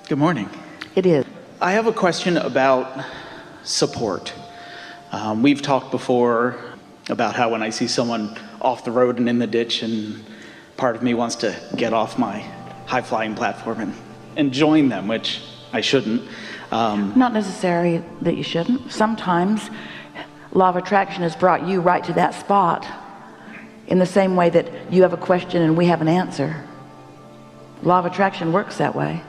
Good morning. It is. I have a question about support. We've talked before about how when I see someone off the road and in the ditch, and part of me wants to get off my high-flying platform and join them, which I shouldn't. Not necessarily that you shouldn't. Sometimes law of attraction has brought you right to that spot in the same way that you have a question and we have an answer. Law of attraction works that way.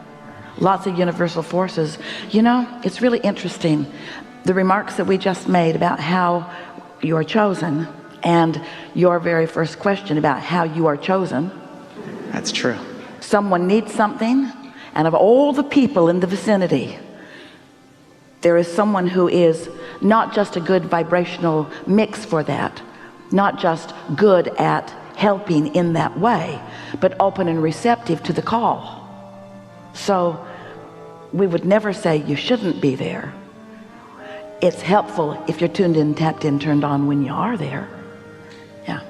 Lots of universal forces. You know, it's really interesting, the remarks that we just made about how you are chosen, and your very first question about how you are chosen. That's true. Someone needs something, and of all the people in the vicinity, there is someone who is not just a good vibrational mix for that, not just good at helping in that way, but open and receptive to the call. So we would never say you shouldn't be there. It's helpful if you're tuned in, tapped in, turned on when you are there. Yeah.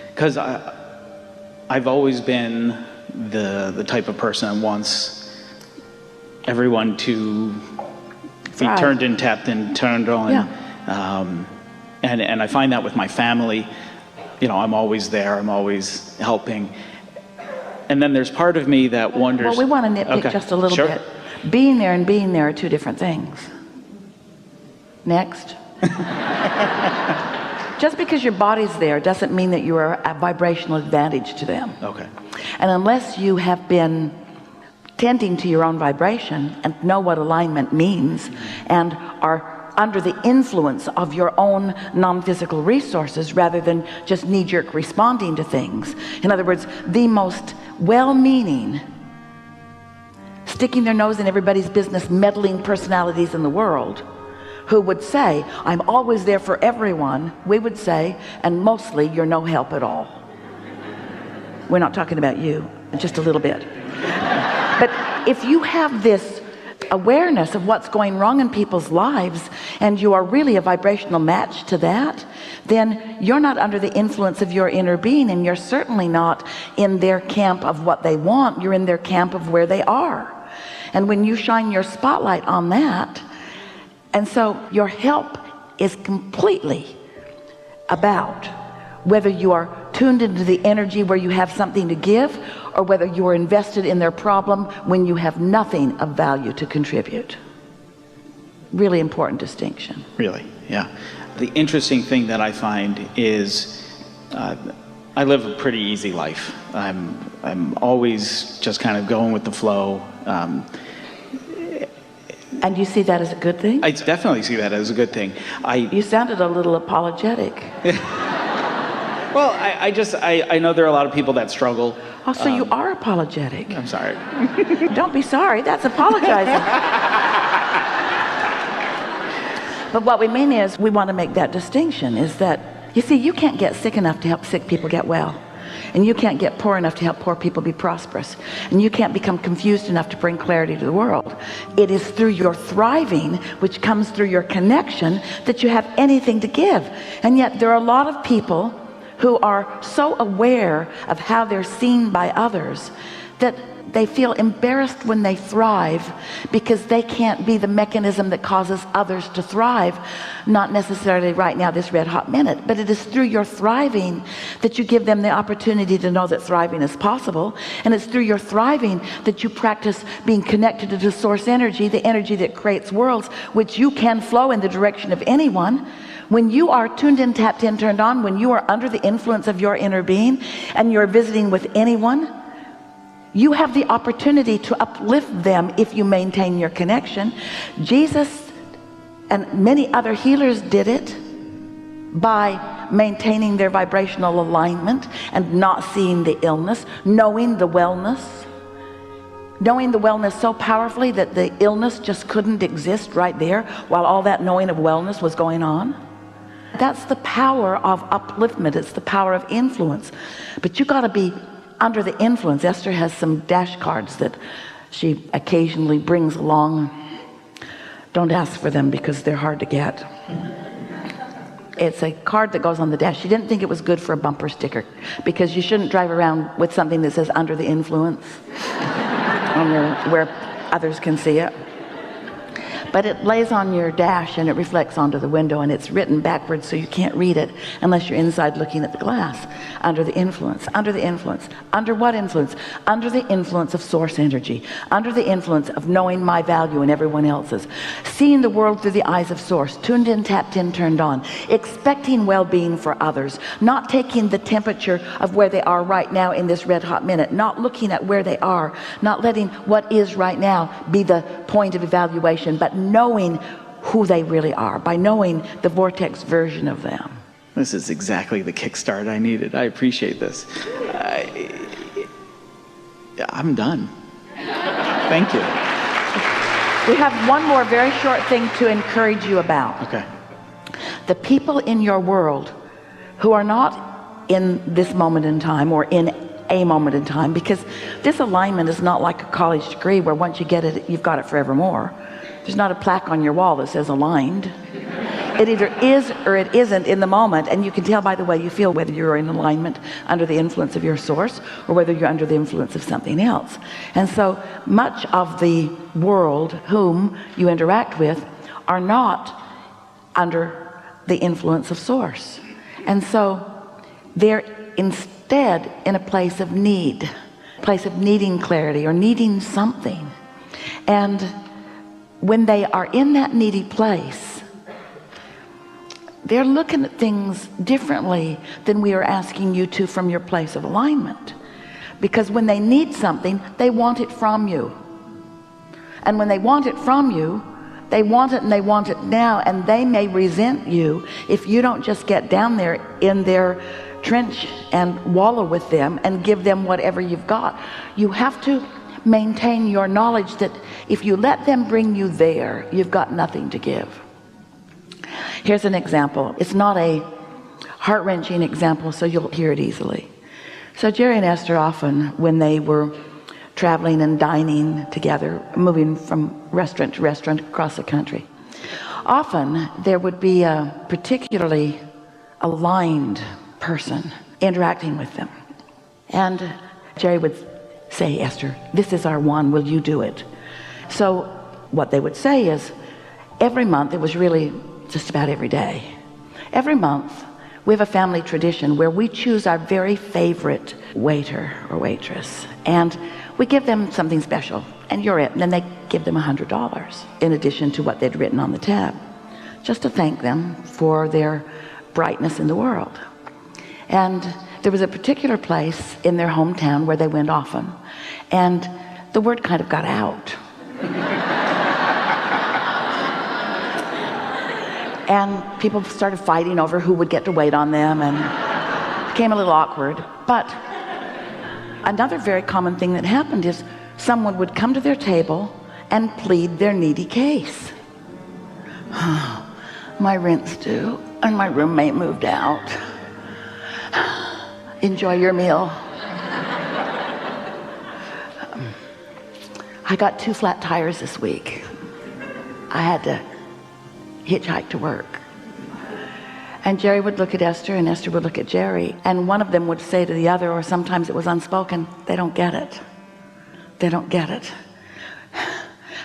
Because I've always been the type of person that wants everyone to be turned in, tapped in, turned on. Yeah. And I find that with my family. You know, I'm always there. I'm always helping. And then there's part of me that wonders... Well, we want to nitpick just a little bit. Being there and being there are two different things. Next. Just because your body's there doesn't mean that you are a vibrational advantage to them. Okay. And unless you have been tending to your own vibration and know what alignment means and are under the influence of your own non-physical resources rather than just knee-jerk responding to things. In other words, the most well-meaning, sticking their nose in everybody's business, meddling personalities in the world who would say, I'm always there for everyone, we would say, and mostly you're no help at all. We're not talking about you, just a little bit. But if you have this awareness of what's going wrong in people's lives and you are really a vibrational match to that, then you're not under the influence of your inner being, and you're certainly not in their camp of what they want. You're in their camp of where they are. And when you shine your spotlight on that, and so your help is completely about whether you are tuned into the energy where you have something to give, or whether you are invested in their problem when you have nothing of value to contribute. Really important distinction. Really, yeah. The interesting thing that I find is I live a pretty easy life. I'm always just kind of going with the flow. And you see that as a good thing? I definitely see that as a good thing. You sounded a little apologetic. Well, I know there are a lot of people that struggle. Oh, so you are apologetic. I'm sorry. Don't be sorry, that's apologizing. But what we mean is, we want to make that distinction, is that, you see, you can't get sick enough to help sick people get well. And you can't get poor enough to help poor people be prosperous. And you can't become confused enough to bring clarity to the world. It is through your thriving, which comes through your connection, that you have anything to give. And yet there are a lot of people who are so aware of how they're seen by others that they feel embarrassed when they thrive because they can't be the mechanism that causes others to thrive. Not necessarily right now, this red hot minute, but it is through your thriving that you give them the opportunity to know that thriving is possible. And it's through your thriving that you practice being connected to the source energy, the energy that creates worlds, which you can flow in the direction of anyone. When you are tuned in, tapped in, turned on, when you are under the influence of your inner being and you're visiting with anyone, you have the opportunity to uplift them if you maintain your connection. Jesus and many other healers did it by maintaining their vibrational alignment and not seeing the illness, knowing the wellness so powerfully that the illness just couldn't exist right there while all that knowing of wellness was going on. That's the power of upliftment. It's the power of influence. But you got to be under the influence. Esther has some dash cards that she occasionally brings along. Don't ask for them because they're hard to get. It's a card that goes on the dash. She didn't think it was good for a bumper sticker because you shouldn't drive around with something that says under the influence on your, where others can see it. But it lays on your dash and it reflects onto the window, and it's written backwards so you can't read it unless you're inside looking at the glass. Under the influence, under the influence. Under what influence? Under the influence of source energy. Under the influence of knowing my value and everyone else's. Seeing the world through the eyes of source. Tuned in, tapped in, turned on. Expecting well-being for others. Not taking the temperature of where they are right now in this red hot minute. Not looking at where they are. Not letting what is right now be the point of evaluation, but knowing who they really are, by knowing the vortex version of them. This is exactly the kickstart I needed. I appreciate this. I'm done. Thank you. We have one more very short thing to encourage you about. Okay. The people in your world who are not in this moment in time or in a moment in time, because this alignment is not like a college degree where once you get it, you've got it forevermore. There's not a plaque on your wall that says aligned. It either is or it isn't in the moment, and you can tell by the way you feel whether you're in alignment under the influence of your source or whether you're under the influence of something else. And so much of the world whom you interact with are not under the influence of source, and so they're instead in a place of need, a place of needing clarity or needing something. And when they are in that needy place, they're looking at things differently than we are asking you to from your place of alignment. Because when they need something, they want it from you. And when they want it from you, they want it and they want it now, and they may resent you if you don't just get down there in their trench and wallow with them and give them whatever you've got. You have to maintain your knowledge that if you let them bring you there, you've got nothing to give. Here's an example. It's not a heart-wrenching example, so you'll hear it easily. So Jerry and Esther often, when they were traveling and dining together, moving from restaurant to restaurant across the country, often there would be a particularly aligned person interacting with them. And Jerry would say, Esther, this is our one, will you do it? So what they would say is, every month, it was really just about every day, every month we have a family tradition where we choose our very favorite waiter or waitress, and we give them something special, and you're it. And then they give them $100 in addition to what they'd written on the tab, just to thank them for their brightness in the world. And there was a particular place in their hometown where they went often, and the word kind of got out. And people started fighting over who would get to wait on them, and it became a little awkward. But another very common thing that happened is someone would come to their table and plead their needy case. My rent's due, and my roommate moved out. Enjoy your meal. I got 2 flat tires this week. I had to hitchhike to work. And Jerry would look at Esther, and Esther would look at Jerry, and one of them would say to the other, or sometimes it was unspoken, they don't get it. They don't get it.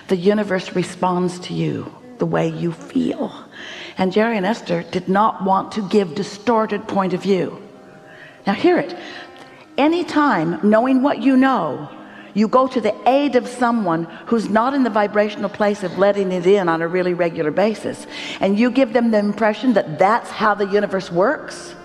The universe responds to you the way you feel. And Jerry and Esther did not want to give distorted point of view. Now hear it. Anytime, knowing what you know, you go to the aid of someone who's not in the vibrational place of letting it in on a really regular basis, and you give them the impression that that's how the universe works,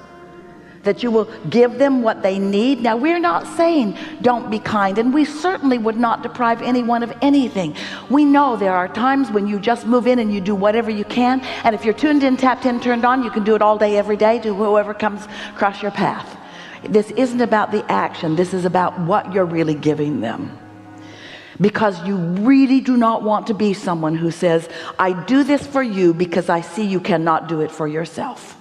that you will give them what they need. Now, we're not saying don't be kind, and we certainly would not deprive anyone of anything. We know there are times when you just move in and you do whatever you can, and if you're tuned in, tapped in, turned on, you can do it all day, every day to whoever comes across your path. This isn't about the action. This is about what you're really giving them. Because you really do not want to be someone who says, I do this for you because I see you cannot do it for yourself.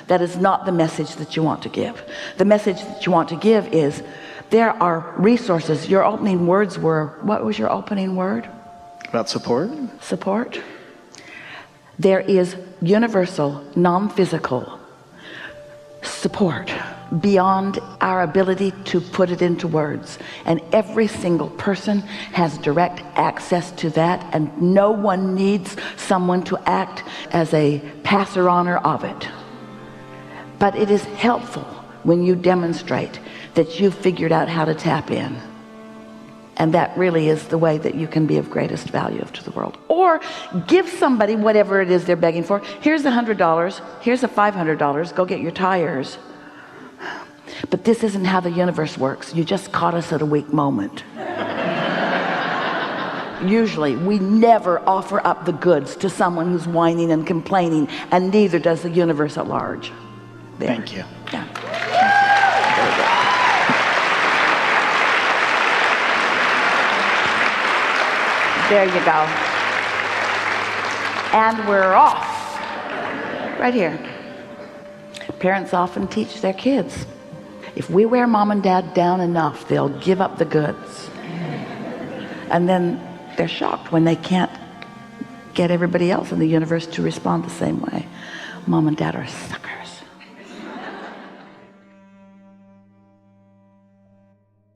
That is not the message that you want to give. The message that you want to give is, there are resources. Your opening words were, what was your opening word? About support? Support. There is universal, non-physical support beyond our ability to put it into words. And every single person has direct access to that, and no one needs someone to act as a passer-oner of it. But it is helpful when you demonstrate that you've figured out how to tap in. And that really is the way that you can be of greatest value to the world. Or give somebody whatever it is they're begging for. Here's $100, here's $500, go get your tires. But this isn't how the universe works. You just caught us at a weak moment. Usually we never offer up the goods to someone who's whining and complaining, and neither does the universe at large. There. Thank you. Yeah. There you go. And we're off. Right here. Parents often teach their kids, if we wear mom and dad down enough, they'll give up the goods. And then they're shocked when they can't get everybody else in the universe to respond the same way. Mom and dad are suckers.